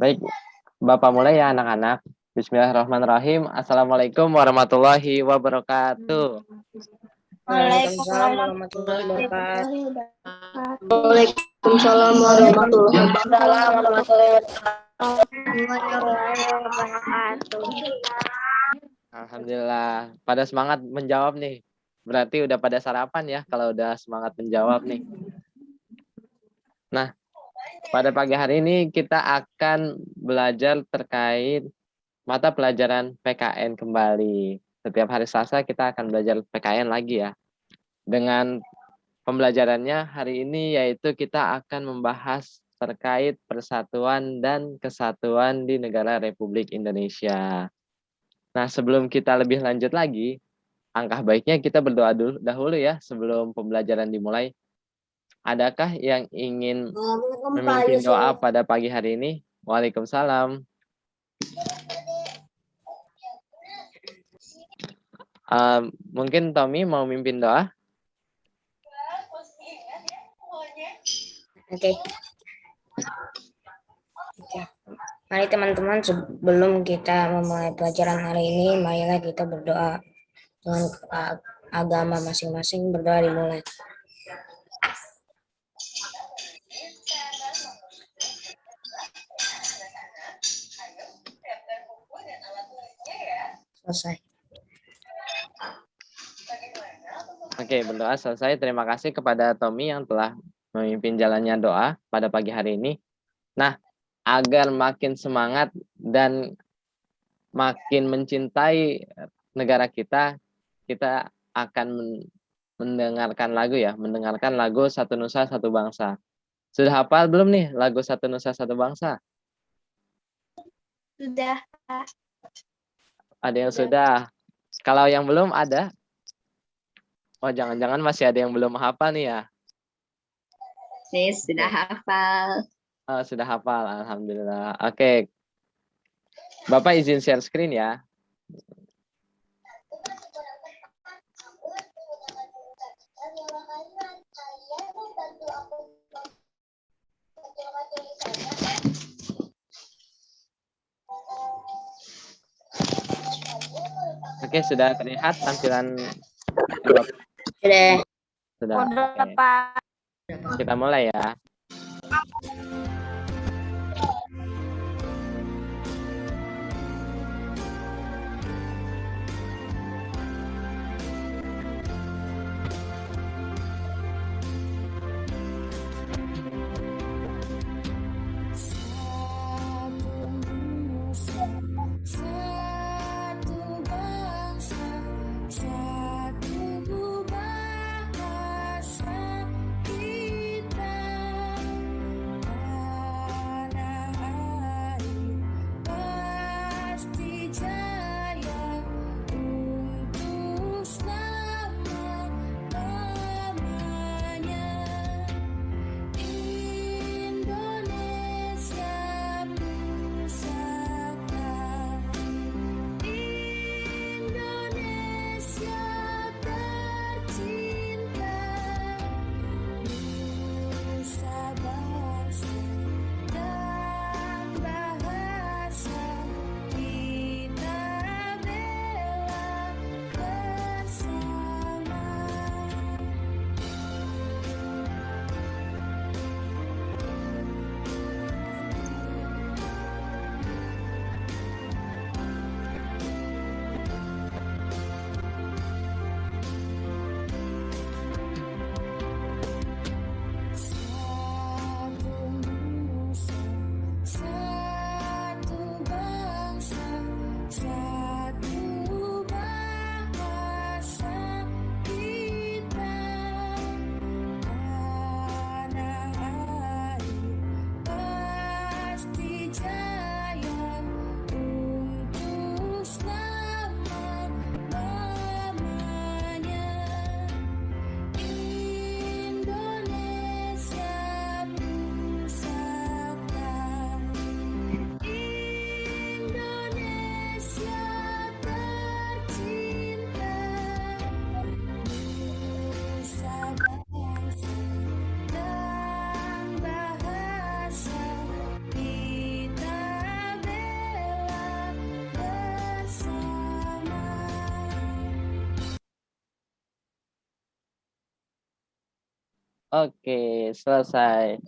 Baik, Bapak mulai ya anak-anak. Bismillahirrahmanirrahim. Assalamualaikum warahmatullahi wabarakatuh. Waalaikumsalam warahmatullahi wabarakatuh. Waalaikumsalam warahmatullahi Wabarakatuh. Alhamdulillah. Pada semangat menjawab nih. Berarti udah pada sarapan ya kalau udah semangat menjawab nih. Nah, pada pagi hari ini kita akan belajar terkait mata pelajaran PKN kembali. Setiap hari Selasa kita akan belajar PKN lagi ya. Dengan pembelajarannya hari ini yaitu kita akan membahas terkait persatuan dan kesatuan di negara Republik Indonesia. Nah, sebelum kita lebih lanjut lagi, angkah baiknya kita berdoa dahulu ya sebelum pembelajaran dimulai. Adakah yang ingin memimpin doa pada pagi hari ini? Waalaikumsalam. Mungkin Tommy mau mimpin doa? Oke. Mari teman-teman, sebelum kita memulai pelajaran hari ini, marilah kita berdoa dengan agama masing-masing. Berdoa dimulai. Selesai. Oke, berdoa selesai. Terima kasih kepada Tommy yang telah memimpin jalannya doa pada pagi hari ini. Nah, agar makin semangat dan makin mencintai negara kita, kita akan mendengarkan lagu Satu Nusa Satu Bangsa. Sudah hafal belum nih lagu Satu Nusa Satu Bangsa? Sudah. Ada yang sudah. Kalau yang belum ada? Oh, jangan-jangan masih ada yang belum hafal nih ya? Saya sudah hafal. Oh, sudah hafal, alhamdulillah. Oke. Bapak izin share screen ya. Oke, sudah terlihat tampilan Bapak? Sudah. Oke. Kita mulai ya. Oke, selesai.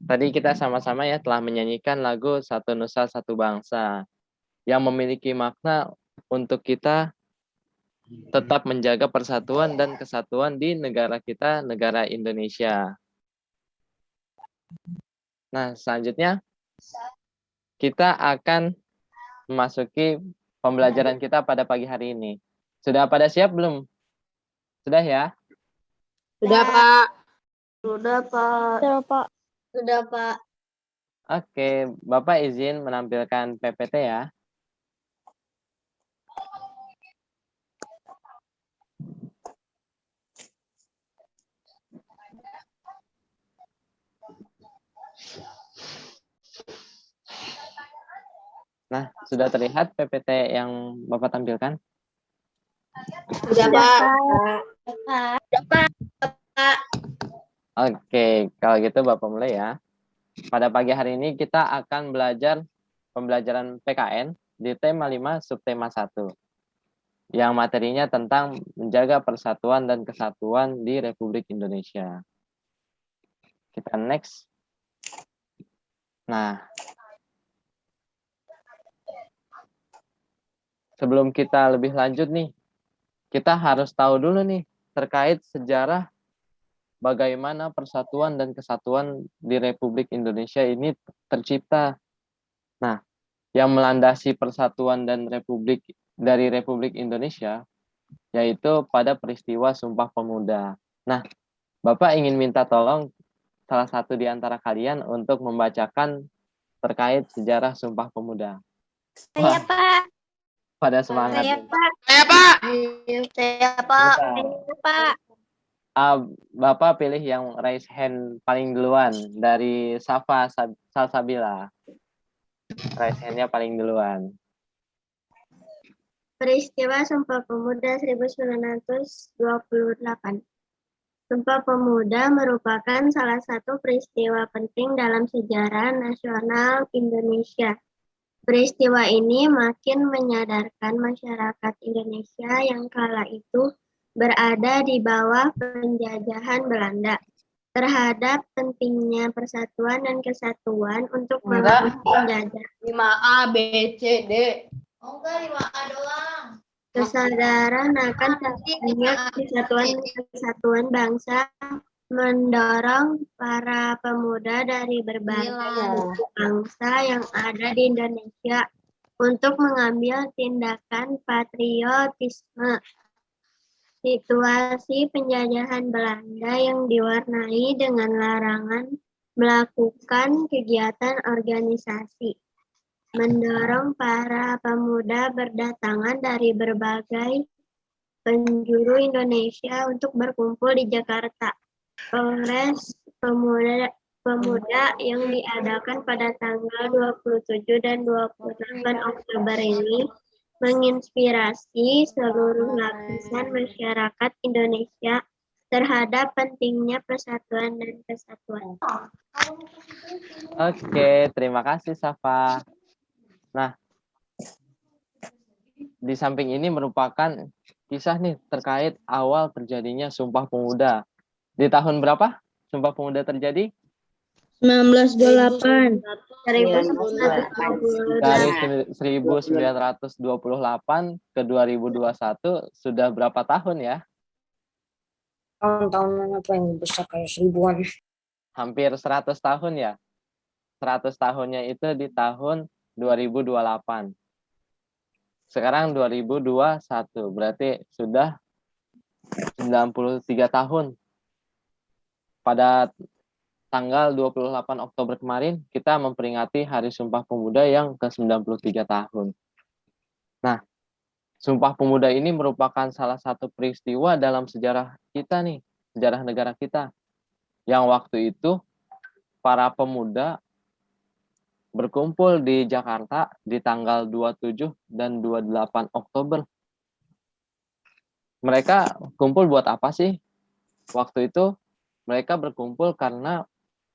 Tadi kita sama-sama ya telah menyanyikan lagu Satu Nusa Satu Bangsa yang memiliki makna untuk kita tetap menjaga persatuan dan kesatuan di negara kita, negara Indonesia. Nah, selanjutnya kita akan memasuki pembelajaran kita pada pagi hari ini. Sudah pada siap belum? Sudah ya? Sudah, Pak. Sudah, Pak. Sudah, Pak. Sudah, Pak. Oke, Bapak izin menampilkan PPT ya. Nah, sudah terlihat PPT yang Bapak tampilkan? Sudah, Pak. Oke, kalau gitu Bapak mulai ya. Pada pagi hari ini kita akan belajar pembelajaran PKN di tema 5 subtema 1. Yang materinya tentang menjaga persatuan dan kesatuan di Republik Indonesia. Kita next. Nah, sebelum kita lebih lanjut nih, kita harus tahu dulu nih terkait sejarah bagaimana persatuan dan kesatuan di Republik Indonesia ini tercipta. Nah, yang melandasi persatuan dan dari Republik Indonesia yaitu pada peristiwa Sumpah Pemuda. Nah, Bapak ingin minta tolong salah satu di antara kalian untuk membacakan terkait sejarah Sumpah Pemuda. Saya, Pak. Pada semangat. Saya, Pak. Saya, Pak. Saya, Pak. Bentar. Saya, Pak. Bapak pilih yang raise hand paling duluan dari Salsabila. Raise hand-nya paling duluan. Peristiwa Sumpah Pemuda 1928. Sumpah Pemuda merupakan salah satu peristiwa penting dalam sejarah nasional Indonesia. Peristiwa ini makin menyadarkan masyarakat Indonesia yang kala itu berada di bawah penjajahan Belanda terhadap pentingnya persatuan dan kesatuan untuk melawan penjajah. 5A, B, C, D. Oh, enggak, 5A doang. Kesadaran akan pentingnya kesatuan bangsa mendorong para pemuda dari berbagai bangsa yang ada di Indonesia untuk mengambil tindakan patriotisme. Situasi penjajahan Belanda yang diwarnai dengan larangan melakukan kegiatan organisasi, mendorong para pemuda berdatangan dari berbagai penjuru Indonesia untuk berkumpul di Jakarta. Kongres Pemuda yang diadakan pada tanggal 27 dan 28 Oktober ini menginspirasi seluruh lapisan masyarakat Indonesia terhadap pentingnya persatuan dan kesatuan. Oke, terima kasih Safa. Nah, di samping ini merupakan kisah nih terkait awal terjadinya Sumpah Pemuda. Di tahun berapa Sumpah Pemuda terjadi? 1928. Dari 1928 ke 2021 sudah berapa tahun ya? Tahun-tahun apa yang besar kayak seribuan. Hampir 100 tahun ya. 100 tahunnya itu di tahun 2028. Sekarang 2021, berarti sudah 93 tahun. Pada tanggal 28 Oktober kemarin, kita memperingati Hari Sumpah Pemuda yang ke-93 tahun. Nah, Sumpah Pemuda ini merupakan salah satu peristiwa dalam sejarah kita nih, sejarah negara kita. Yang waktu itu, para pemuda berkumpul di Jakarta di tanggal 27 dan 28 Oktober. Mereka kumpul buat apa sih? Waktu itu mereka berkumpul karena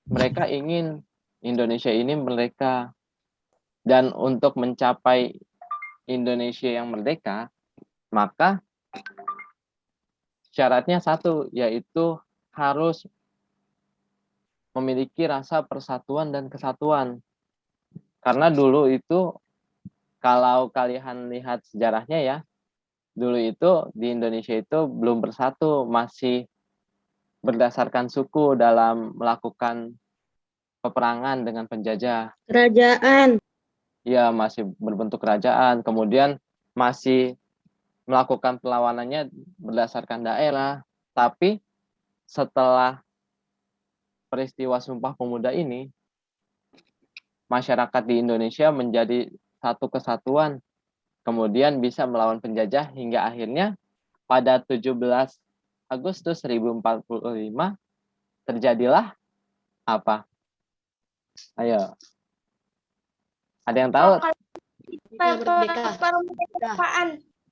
mereka ingin Indonesia ini merdeka. Dan untuk mencapai Indonesia yang merdeka, maka syaratnya satu, yaitu harus memiliki rasa persatuan dan kesatuan. Karena dulu itu, kalau kalian lihat sejarahnya ya, dulu itu di Indonesia itu belum bersatu, masih berdasarkan suku dalam melakukan peperangan dengan penjajah. Kerajaan. Ya, masih berbentuk kerajaan. Kemudian masih melakukan perlawanannya berdasarkan daerah. Tapi setelah peristiwa Sumpah Pemuda ini, masyarakat di Indonesia menjadi satu kesatuan. Kemudian bisa melawan penjajah hingga akhirnya pada 17 Agustus 1045 terjadilah apa? Ayo. Ada yang tahu?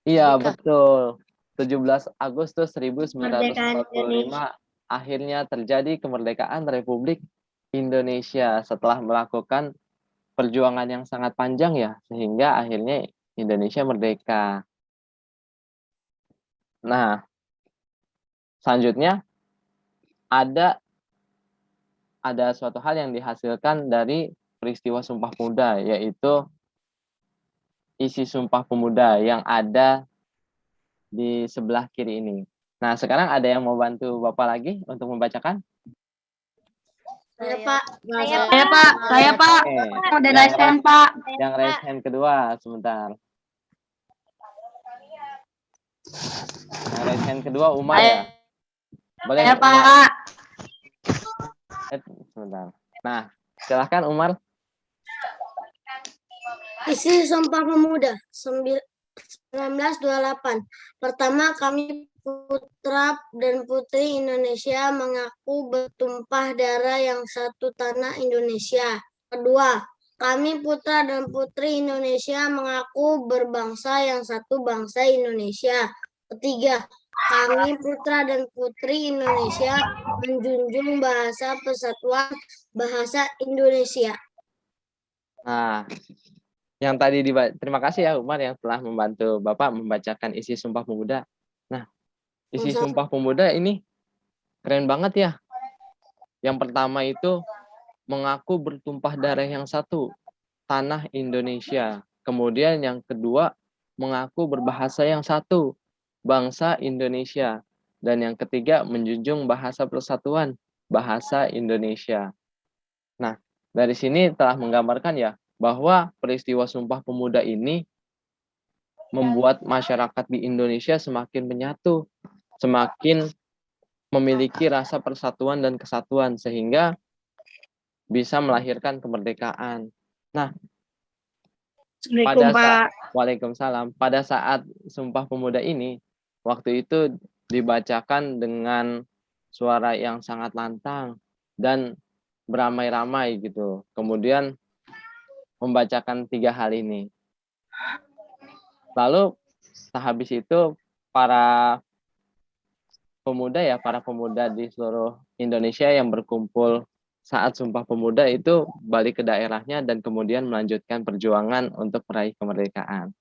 Iya, betul. 17 Agustus Kemerdekaan 1945 akhirnya terjadi kemerdekaan Republik Indonesia setelah melakukan perjuangan yang sangat panjang ya, sehingga akhirnya Indonesia merdeka. Nah, selanjutnya ada suatu hal yang dihasilkan dari peristiwa Sumpah Pemuda, yaitu isi Sumpah Pemuda yang ada di sebelah kiri ini. Nah, sekarang ada yang mau bantu Bapak lagi untuk membacakan? Saya, Pak. Saya, Pak. Oke. Udah raise hand, Pak. Yang raise hand kedua, sebentar. Yang raise hand kedua Umar ya? Boleh, Saya, Umar. Pak. Sebentar. Nah, silahkan Umar. Isi Sumpah Pemuda 1928. Pertama, kami putra dan putri Indonesia mengaku bertumpah darah yang satu tanah Indonesia. Kedua, kami putra dan putri Indonesia mengaku berbangsa yang satu bangsa Indonesia. Ketiga, kami putra dan putri Indonesia menjunjung bahasa persatuan bahasa Indonesia. Nah, yang tadi terima kasih ya Umar yang telah membantu Bapak membacakan isi Sumpah Pemuda. Nah, isi Sumpah Pemuda ini keren banget ya. Yang pertama itu mengaku bertumpah darah yang satu, tanah Indonesia. Kemudian yang kedua mengaku berbahasa yang satu, bangsa Indonesia. Dan yang ketiga menjunjung bahasa persatuan, bahasa Indonesia. Nah, dari sini telah menggambarkan ya bahwa peristiwa Sumpah Pemuda ini membuat masyarakat di Indonesia semakin menyatu, semakin memiliki rasa persatuan dan kesatuan sehingga bisa melahirkan kemerdekaan. Nah, Waalaikumsalam. Pada saat Sumpah Pemuda ini, waktu itu dibacakan dengan suara yang sangat lantang dan beramai-ramai gitu. Kemudian membacakan 3 hal ini. Lalu sehabis itu para pemuda di seluruh Indonesia yang berkumpul saat Sumpah Pemuda itu balik ke daerahnya dan kemudian melanjutkan perjuangan untuk meraih kemerdekaan.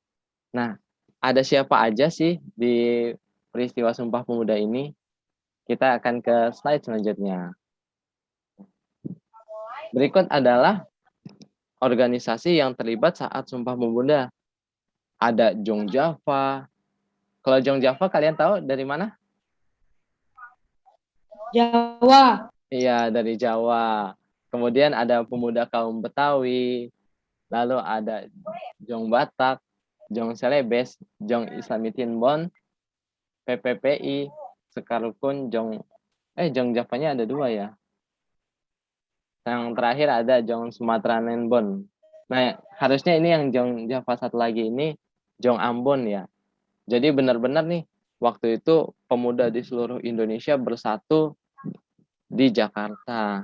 Nah, ada siapa aja sih di peristiwa Sumpah Pemuda ini? Kita akan ke slide selanjutnya. Berikut adalah organisasi yang terlibat saat Sumpah Pemuda. Ada Jong Java. Kalau Jong Java kalian tahu dari mana? Jawa. Iya, dari Jawa. Kemudian ada pemuda kaum Betawi. Lalu ada Jong Batak, Jong Celebes, Jong Islamitin Bon, PPPI, Sekarukun, Jong Javanya ada 2 ya. Yang terakhir ada Jong Sumatera Nenbon. Nah, harusnya ini yang Jong Java satu lagi ini Jong Ambon ya. Jadi benar-benar nih waktu itu pemuda di seluruh Indonesia bersatu di Jakarta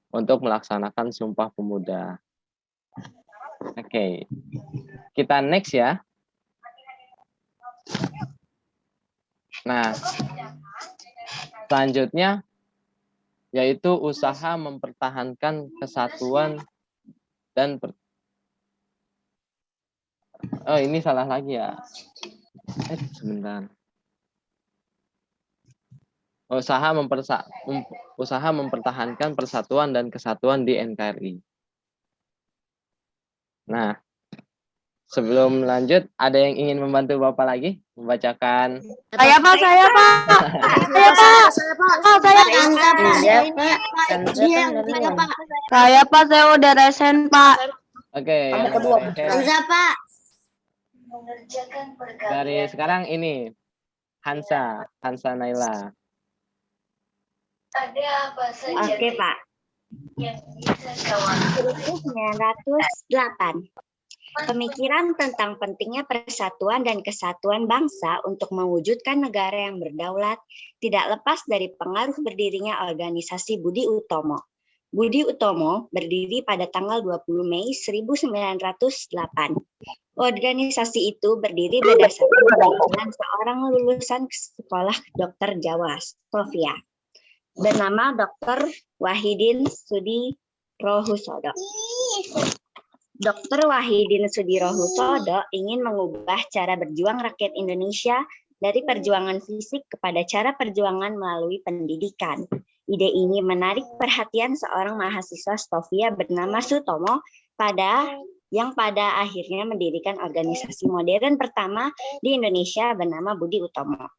untuk melaksanakan Sumpah Pemuda. Oke. Kita next ya. Nah, selanjutnya yaitu usaha mempertahankan kesatuan dan oh, ini salah lagi ya. Sebentar. usaha mempertahankan persatuan dan kesatuan di NKRI. Nah, sebelum lanjut, ada yang ingin membantu Bapak lagi membacakan? Saya Pak. Iya, Pak. Saya Pak, saya udah resen Pak. Oke, Kamu yang kedua, dari Putra. Hamzah, Pak. dari sekarang ini Hansa Naila. Oke, Pak. 1908. Pemikiran tentang pentingnya persatuan dan kesatuan bangsa untuk mewujudkan negara yang berdaulat tidak lepas dari pengaruh berdirinya organisasi Budi Utomo. Budi Utomo berdiri pada tanggal 20 Mei 1908. Organisasi itu berdiri berdasarkan pemikiran seorang lulusan sekolah dokter Jawa, Sofia, bernama Dr. Wahidin Sudirohusodo. Dr. Wahidin Sudirohusodo ingin mengubah cara berjuang rakyat Indonesia dari perjuangan fisik kepada cara perjuangan melalui pendidikan. Ide ini menarik perhatian seorang mahasiswa Sofia bernama Sutomo yang pada akhirnya mendirikan organisasi modern pertama di Indonesia bernama Budi Utomo.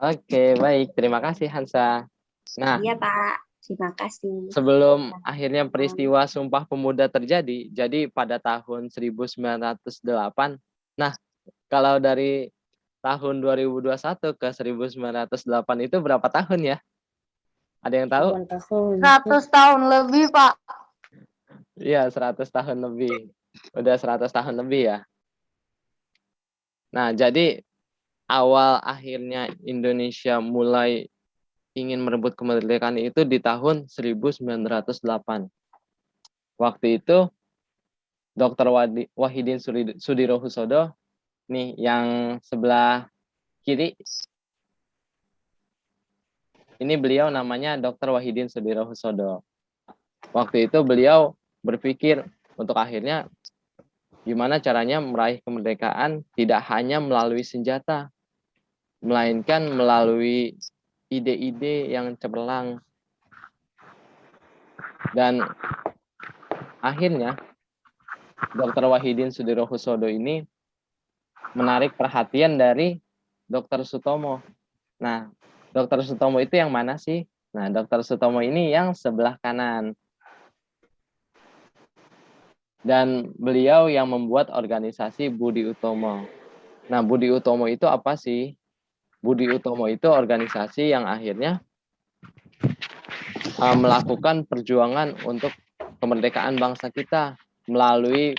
Oke, baik. Terima kasih, Hansa. Nah, Iya, Pak. Terima kasih. sebelum akhirnya peristiwa Sumpah Pemuda terjadi, jadi pada tahun 1908, nah, kalau dari tahun 2021 ke 1908 itu berapa tahun ya? Ada yang tahu? 100 tahun lebih Pak. Iya, 100 tahun lebih. Udah 100 tahun lebih ya. Nah, jadi awal akhirnya Indonesia mulai ingin merebut kemerdekaan itu di tahun 1908. Waktu itu Dr. Wahidin Sudirohusodo nih yang sebelah kiri. Ini beliau namanya Dr. Wahidin Sudirohusodo. Waktu itu beliau berpikir untuk akhirnya gimana caranya meraih kemerdekaan tidak hanya melalui senjata, melainkan melalui ide-ide yang cemerlang. Dan akhirnya Dr. Wahidin Sudirohusodo ini menarik perhatian dari Dr. Sutomo. Nah, Dr. Sutomo itu yang mana sih? Nah, Dr. Sutomo ini yang sebelah kanan. Dan beliau yang membuat organisasi Budi Utomo. Nah, Budi Utomo itu apa sih? Budi Utomo itu organisasi yang akhirnya melakukan perjuangan untuk kemerdekaan bangsa kita melalui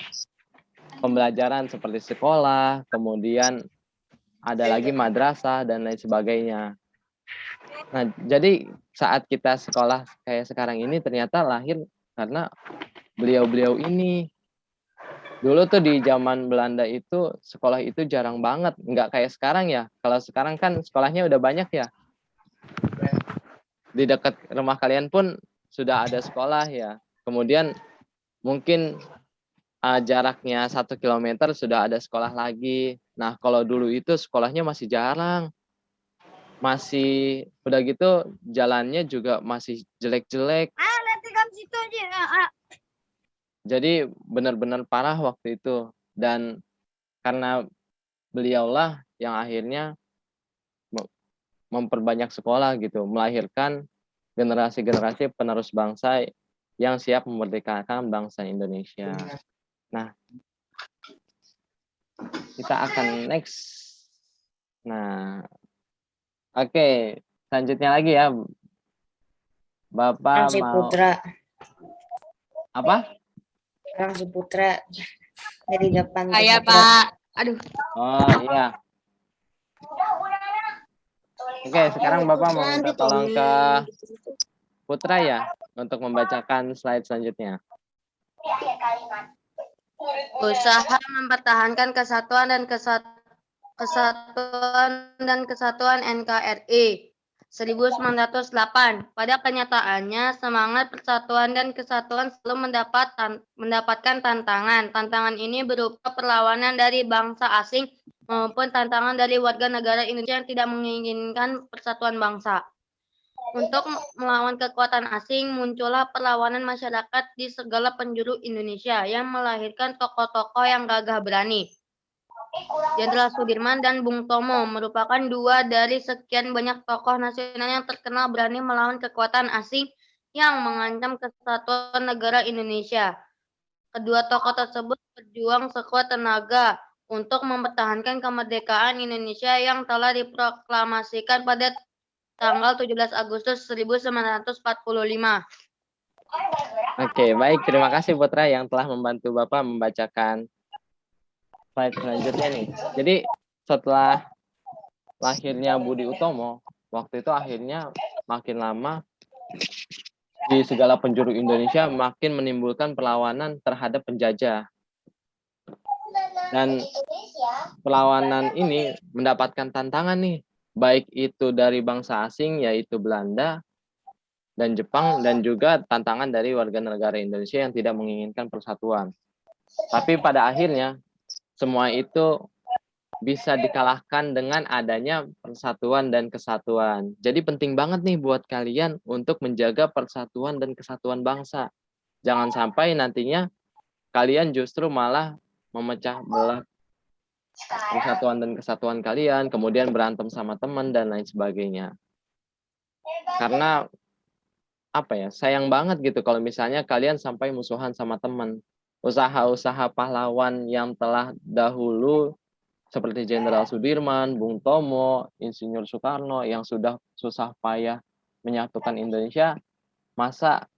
pembelajaran seperti sekolah, kemudian ada lagi madrasah dan lain sebagainya. Nah, jadi saat kita sekolah kayak sekarang ini ternyata lahir karena beliau-beliau ini. Dulu tuh di zaman Belanda itu sekolah itu jarang banget, nggak kayak sekarang ya. Kalau sekarang kan sekolahnya udah banyak ya. Di dekat rumah kalian pun sudah ada sekolah ya. Kemudian mungkin jaraknya 1 kilometer sudah ada sekolah lagi. Nah, kalau dulu itu sekolahnya masih jarang. Masih udah gitu jalannya juga masih jelek-jelek. Jadi benar-benar parah waktu itu. Dan karena beliaulah yang akhirnya memperbanyak sekolah gitu, melahirkan generasi-generasi penerus bangsa yang siap memerdekakan bangsa Indonesia. Nah, kita akan next. Nah, oke, selanjutnya lagi ya. Bapak Si mau Putra. apa? Si Putra dari depan. Saya Pak. Aduh. Oh iya. Oke, sekarang Bapak mau minta tolong ke Putra ya untuk membacakan slide selanjutnya. Usaha mempertahankan kesatuan dan kesatuan NKRI 1908. Pada kenyataannya, semangat persatuan dan kesatuan selalu mendapatkan tantangan. Tantangan ini berupa perlawanan dari bangsa asing maupun tantangan dari warga negara Indonesia yang tidak menginginkan persatuan bangsa. Untuk melawan kekuatan asing, muncullah perlawanan masyarakat di segala penjuru Indonesia yang melahirkan tokoh-tokoh yang gagah berani. Jenderal Sudirman dan Bung Tomo merupakan dua dari sekian banyak tokoh nasional yang terkenal berani melawan kekuatan asing yang mengancam kesatuan negara Indonesia. Kedua tokoh tersebut berjuang sekuat tenaga untuk mempertahankan kemerdekaan Indonesia yang telah diproklamasikan pada tanggal 17 Agustus 1945. Oke, baik. Terima kasih Putra yang telah membantu Bapak membacakan slide selanjutnya nih. Jadi setelah lahirnya Budi Utomo, waktu itu akhirnya makin lama di segala penjuru Indonesia makin menimbulkan perlawanan terhadap penjajah. Dan perlawanan ini mendapatkan tantangan nih, baik itu dari bangsa asing yaitu Belanda dan Jepang, dan juga tantangan dari warga negara Indonesia yang tidak menginginkan persatuan. Tapi pada akhirnya semua itu bisa dikalahkan dengan adanya persatuan dan kesatuan. Jadi penting banget nih buat kalian untuk menjaga persatuan dan kesatuan bangsa. Jangan sampai nantinya kalian justru malah memecah belah persatuan dan kesatuan kalian, kemudian berantem sama teman dan lain sebagainya. Karena apa ya, sayang banget gitu kalau misalnya kalian sampai musuhan sama teman. Usaha-usaha pahlawan yang telah dahulu seperti Jenderal Sudirman, Bung Tomo, Insinyur Soekarno yang sudah susah payah menyatukan Indonesia, masa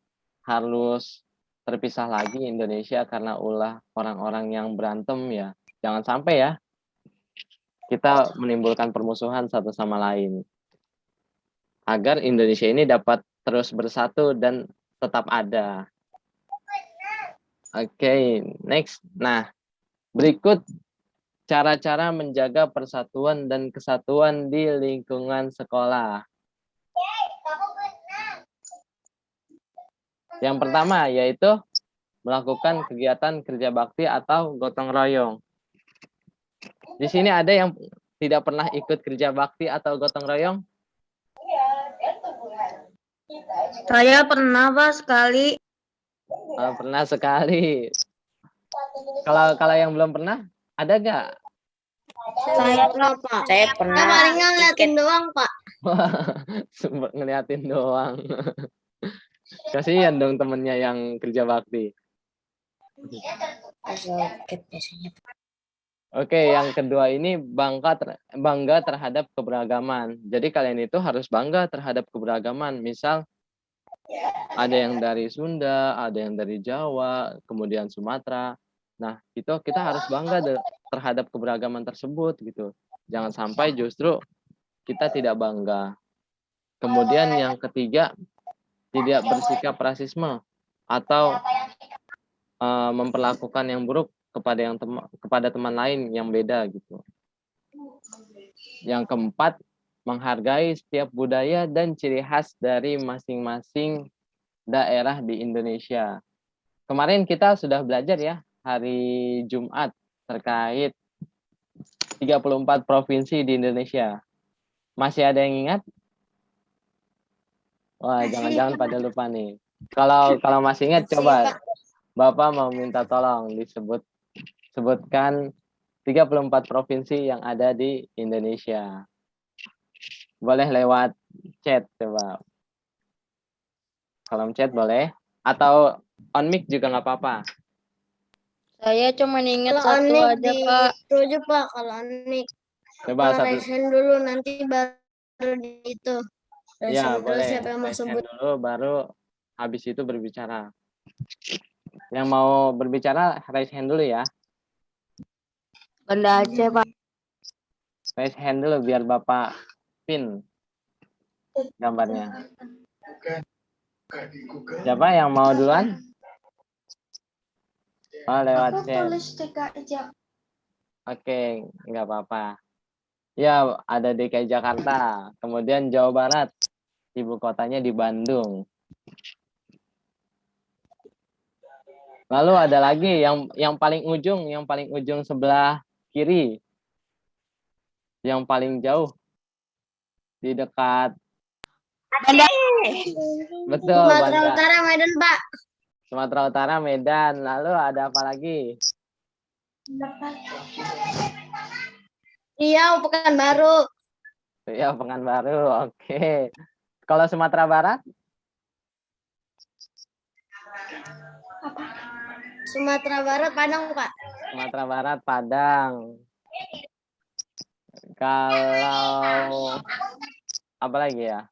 harus terpisah lagi Indonesia karena ulah orang-orang yang berantem ya. Jangan sampai ya kita menimbulkan permusuhan satu sama lain. Agar Indonesia ini dapat terus bersatu dan tetap ada. Oke, next. Nah, berikut cara-cara menjaga persatuan dan kesatuan di lingkungan sekolah. Yang pertama yaitu melakukan kegiatan kerja bakti atau gotong royong. Di sini ada yang tidak pernah ikut kerja bakti atau gotong royong? Saya pernah Pak sekali. Pernah sekali. Kalau yang belum pernah, ada gak? Saya pernah, Pak. Saya pernah Saya palingan ikut. ngeliatin doang, Pak. Sempet ngeliatin doang. Kasihan dong temennya yang kerja bakti. biasanya. Oke, yang kedua ini bangga terhadap keberagaman. Jadi kalian itu harus bangga terhadap keberagaman. Misal ada yang dari Sunda, ada yang dari Jawa, kemudian Sumatera. Nah, itu kita harus bangga terhadap keberagaman tersebut gitu. Jangan sampai justru kita tidak bangga. Kemudian yang ketiga, tidak bersikap rasisme atau memperlakukan yang buruk kepada teman lain yang beda gitu. Yang keempat, menghargai setiap budaya dan ciri khas dari masing-masing daerah di Indonesia. Kemarin kita sudah belajar ya hari Jumat terkait 34 provinsi di Indonesia. Masih ada yang ingat? Wah, jangan-jangan pada lupa nih. Kalau masih ingat, coba Bapak mau minta tolong sebutkan 34 provinsi yang ada di Indonesia. Boleh lewat chat, coba. Kolom chat boleh. Atau on mic juga nggak apa-apa. Saya cuma ingat Kalau satu Onik aja Pak. itu aja, Pak. Kalau Onik. Coba Kalau satu. resen dulu, nanti baru itu. Ya, Resen dulu boleh. siapa yang mau Raise sebut. hand dulu, baru habis itu berbicara. Yang mau berbicara, raise hand dulu ya. Banda Aceh Pak. Raise hand dulu biar Bapak pin gambarnya. Siapa yang mau duluan? Oh, lewat chat. Oke, nggak apa-apa. Ya, ada DKI Jakarta, kemudian Jawa Barat, ibu kotanya di Bandung. Lalu ada lagi yang paling ujung sebelah kiri. yang paling jauh di dekat, betul, Sumatera Banda. Utara, Medan, Pak. Sumatera Utara, Medan. Lalu ada apa lagi? Riau, Pekanbaru. Ya, Pekanbaru. Oke. Kalau Sumatera Barat? Sumatera Barat, Padang, Pak. Sumatera Barat, Padang. Kalau apa lagi ya?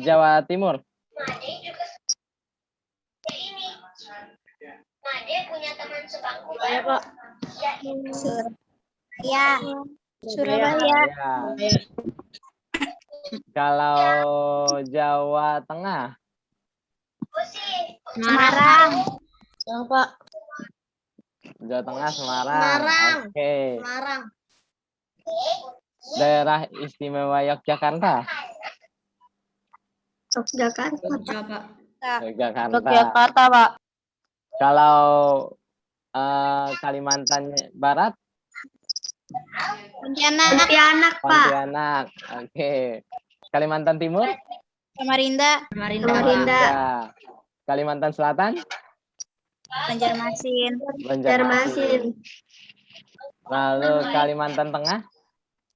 Jawa Timur. Saya Pak. Ya. Surabaya. Ya. Kalau Jawa Tengah, Semarang. Yang Pak. Jawa Tengah, Semarang. Semarang. Oke. Semarang. Daerah Istimewa Yogyakarta. Yogyakarta. Yogyakarta. Yogyakarta, Pak. Kalau Kalimantan Barat, Pontianak, Pak. Pontianak. Oke. Kalimantan Timur, Samarinda. Samarinda. ya. Kalimantan Selatan, Banjarmasin. Banjarmasin. Lalu Kalimantan Tengah,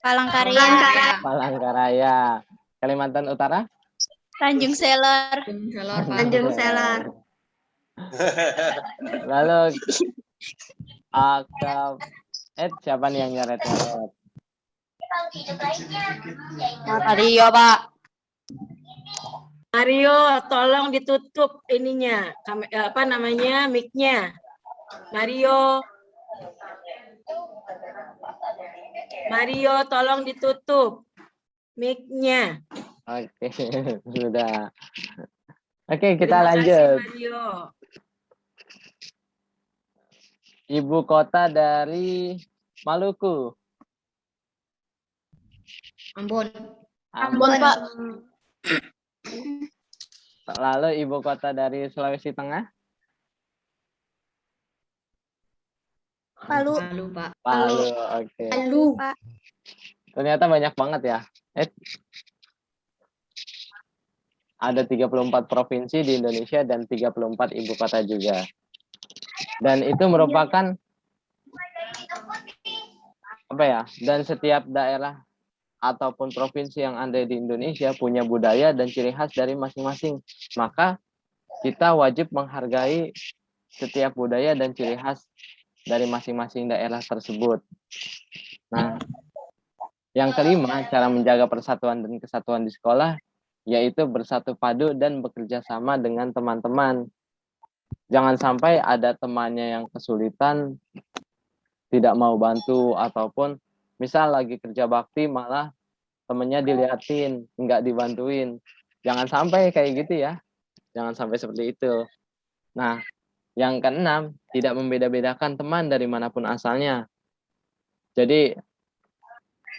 Palangkaraya. Palangkaraya. Kalimantan Utara, Tanjung Selar. Tanjung Selar. Lalu siapa nih yang nyoret-nyoret? Mario, Pak. Mario, tolong ditutup ininya, mic-nya. Mario, tolong ditutup mic-nya. Oke, sudah. Oke, kita Terima kasih, lanjut. Mario. Ibu kota dari Maluku. Ambon. Ambon. Pak. Lalu ibu kota dari Sulawesi Tengah. Palu. Pak. Palu. Oke. Palu. Ternyata banyak banget ya. Ada 34 provinsi di Indonesia dan 34 ibu kota juga. Dan itu merupakan apa ya? Dan setiap daerah ataupun provinsi yang ada di Indonesia punya budaya dan ciri khas dari masing-masing. Maka kita wajib menghargai setiap budaya dan ciri khas dari masing-masing daerah tersebut. Nah, yang kelima, cara menjaga persatuan dan kesatuan di sekolah yaitu bersatu padu dan bekerja sama dengan teman-teman. Jangan sampai ada temannya yang kesulitan, tidak mau bantu, ataupun misal lagi kerja bakti malah temennya diliatin, nggak dibantuin. Jangan sampai kayak gitu ya. Jangan sampai seperti itu. Nah, yang keenam, tidak membeda-bedakan teman dari manapun asalnya. Jadi,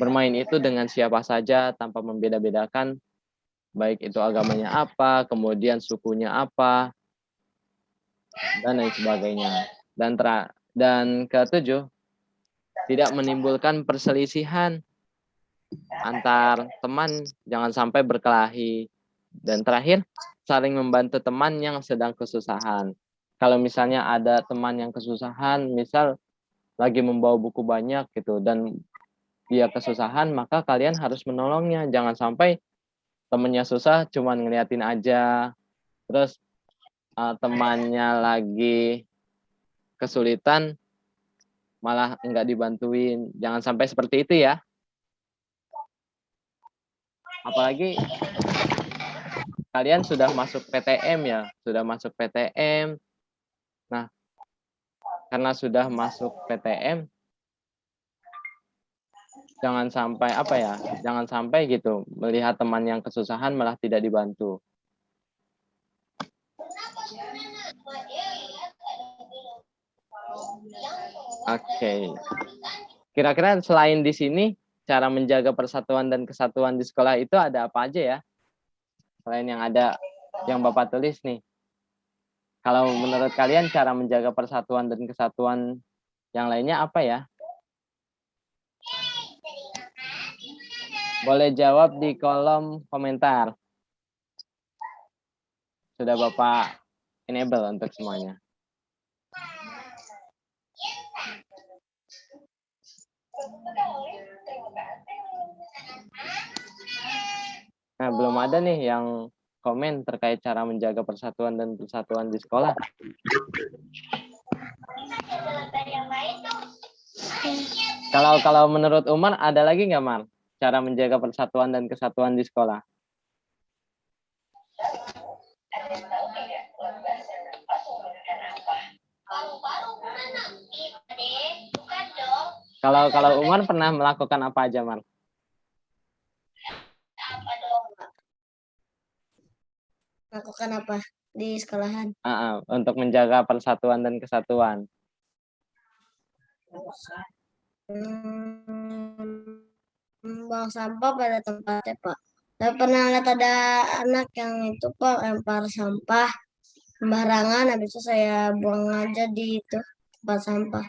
bermain itu dengan siapa saja tanpa membeda-bedakan, baik itu agamanya apa, kemudian sukunya apa, dan lain sebagainya. Dan ketujuh, tidak menimbulkan perselisihan antar teman, jangan sampai berkelahi. Dan terakhir, saling membantu teman yang sedang kesusahan. Kalau misalnya ada teman yang kesusahan, misal lagi membawa buku banyak gitu, dan dia kesusahan, maka kalian harus menolongnya. Jangan sampai temennya susah, cuman ngeliatin aja. Terus temannya lagi kesulitan, malah enggak dibantuin. Jangan sampai seperti itu ya. Apalagi kalian sudah masuk PTM ya, sudah masuk PTM. Nah, karena sudah masuk PTM, jangan sampai jangan sampai gitu melihat teman yang kesusahan malah tidak dibantu. Oke. Kira-kira selain di sini, cara menjaga persatuan dan kesatuan di sekolah itu ada apa aja ya? Selain yang ada yang Bapak tulis nih. Kalau menurut kalian cara menjaga persatuan dan kesatuan yang lainnya apa ya? Boleh jawab di kolom komentar. Sudah Bapak enable untuk semuanya. Nah, belum ada nih yang komen terkait cara menjaga persatuan dan kesatuan di sekolah. Kalau menurut Umar, ada lagi nggak, Mar? Cara menjaga persatuan dan kesatuan di sekolah? Kalau Umar pernah melakukan apa aja, Mar? Lakukan apa di sekolahan? Untuk menjaga persatuan dan kesatuan. Buang sampah pada tempatnya, Pak. Saya pernah lihat ada anak yang itu, Pak, lempar sampah sembarangan, habis itu saya buang aja di itu tempat sampah.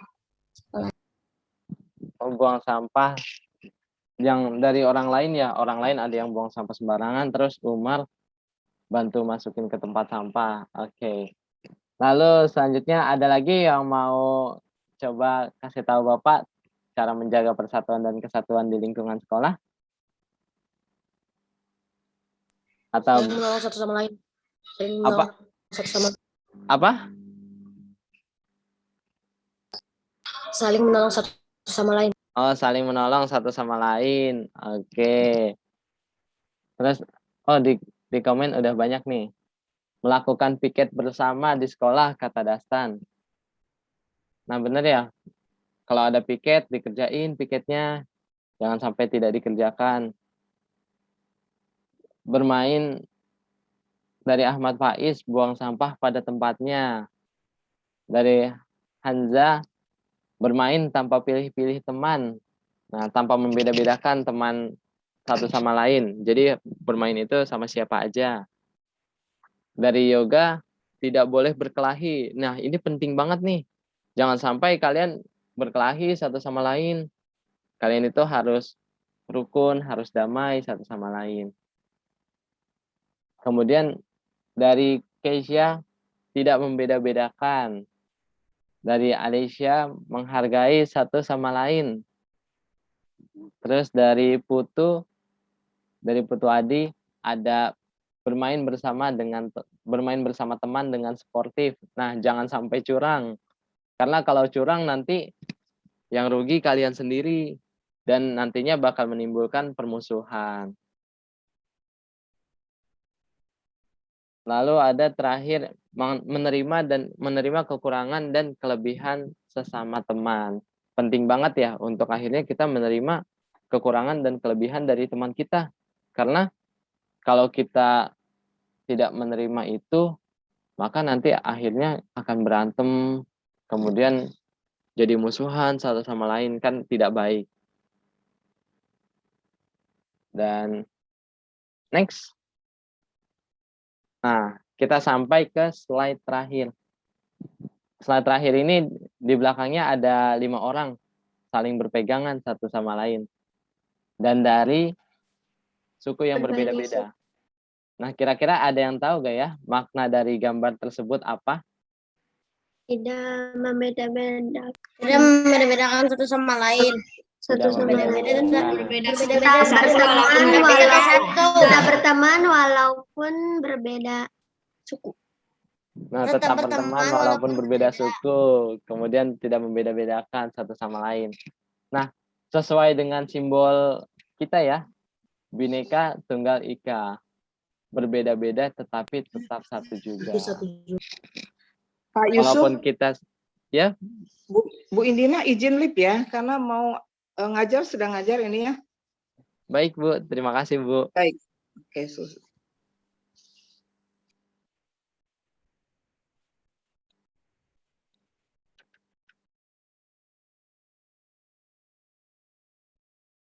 Buang sampah yang dari orang lain ya, orang lain ada yang buang sampah sembarangan, terus Umar bantu masukin ke tempat sampah. Oke. Lalu selanjutnya ada lagi yang mau coba kasih tahu Bapak cara menjaga persatuan dan kesatuan di lingkungan sekolah? Atau Saling menolong satu sama lain. Saling apa? menolong satu sama Apa? saling menolong satu sama lain. Oh, saling menolong satu sama lain. Oke. Terus, oh di komen udah banyak nih. Melakukan piket bersama di sekolah, kata Dastan. Nah, bener ya. Kalau ada piket, dikerjain piketnya. Jangan sampai tidak dikerjakan. Bermain dari Ahmad Faiz, buang sampah pada tempatnya. Dari Hanza, bermain tanpa pilih-pilih teman. Nah, tanpa membeda-bedakan teman satu sama lain. Jadi bermain itu sama siapa aja. Dari Yoga, tidak boleh berkelahi. Nah, ini penting banget nih. Jangan sampai kalian berkelahi satu sama lain. Kalian itu harus rukun, harus damai satu sama lain. Kemudian dari Keisha, tidak membeda-bedakan. Dari Alicia, menghargai satu sama lain. Terus dari Putu Adi, ada bermain bersama teman dengan sportif. Nah, jangan sampai curang. Karena kalau curang nanti yang rugi kalian sendiri dan nantinya bakal menimbulkan permusuhan. Lalu ada terakhir menerima kekurangan dan kelebihan sesama teman. Penting banget ya untuk akhirnya kita menerima kekurangan dan kelebihan dari teman kita. Karena kalau kita tidak menerima itu, maka nanti akhirnya akan berantem, kemudian jadi musuhan satu sama lain, kan tidak baik. Dan next. Nah, kita sampai ke slide terakhir. Slide terakhir ini di belakangnya ada 5 orang saling berpegangan satu sama lain. Dan dari suku yang berbeda-beda. Nah, kira-kira ada yang tahu gak ya makna dari gambar tersebut apa? Tidak membeda-bedakan satu sama lain. Tidak membeda-bedakan. Tetap berteman walaupun berbeda suku. Nah, tetap berteman walaupun berbeda suku, kemudian tidak membeda-bedakan satu sama lain. Nah, sesuai dengan simbol kita ya, Bhinneka Tunggal Ika. Berbeda-beda tetapi tetap satu juga. Pak Yusuf, Walaupun kita ya, Bu Indina izin lip ya, karena mau ngajar, sedang ngajar ini ya. baik Bu, terima kasih Bu. Baik, oke, Sus.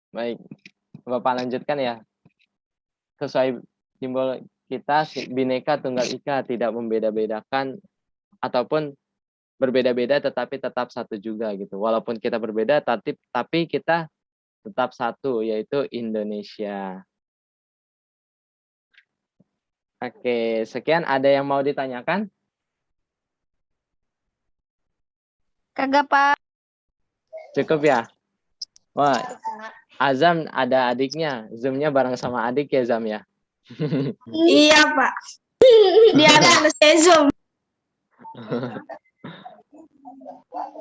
Baik, Bapak lanjutkan ya. Sesuai simbol kita, Bhinneka Tunggal Ika, tidak membeda-bedakan ataupun berbeda-beda tetapi tetap satu juga gitu. Walaupun kita berbeda tapi kita tetap satu, yaitu Indonesia. Oke, sekian. Ada yang mau ditanyakan? Kagak, Pak. Cukup ya? Wah, Azam ada adiknya. Zoom-nya bareng sama adik ya, Zam ya? Iya, Pak. Dia ada Zoom.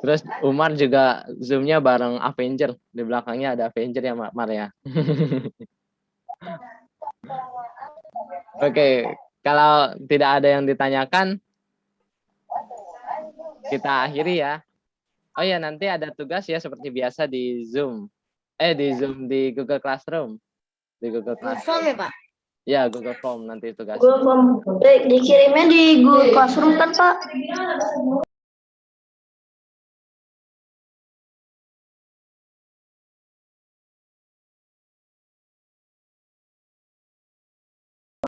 Terus Umar juga Zoom-nya bareng Avenger. Di belakangnya ada Avenger ya, Mar ya? Oke, kalau tidak ada yang ditanyakan, kita akhiri ya. Oh ya, nanti ada tugas ya seperti biasa di Zoom. Di Google Classroom. Di Google Classroom. Form ya, Pak? Ya, Google Form nanti tugasnya. Dikirimnya di Google Classroom kan, Pak?